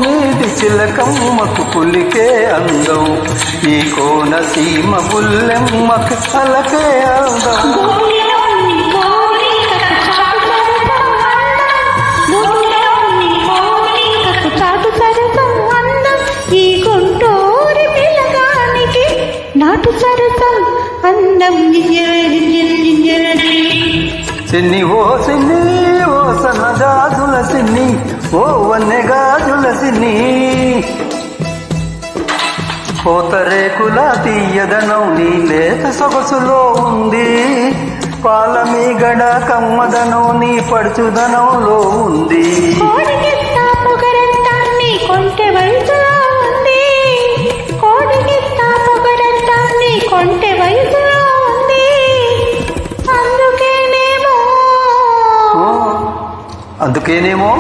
మీది చిలకమ్మకు పులికే అందం, ఈ కోనసీమ బుల్లెమ్మకు అలకే అందం. ఈ గుంటూరి పిల్లగానికి నాటు సరసం అందం. చిన్ని ఓ చిన్ని ఓ సన్నజాజుల చిన్ని, ఓ వన్నెగాజుల చిన్ని, కోతరేకుల తీయదనం నీ లేత సొగసులో ఉంది, పాలమీగడ కమ్మదనం నీ పడుచుదనంలో ఉంది. కొంటె వయసులో ఉంది, కోడికిస్తా పొగరంతా నీ కొంటె వయసులో ఉంది. అందుకేనేమో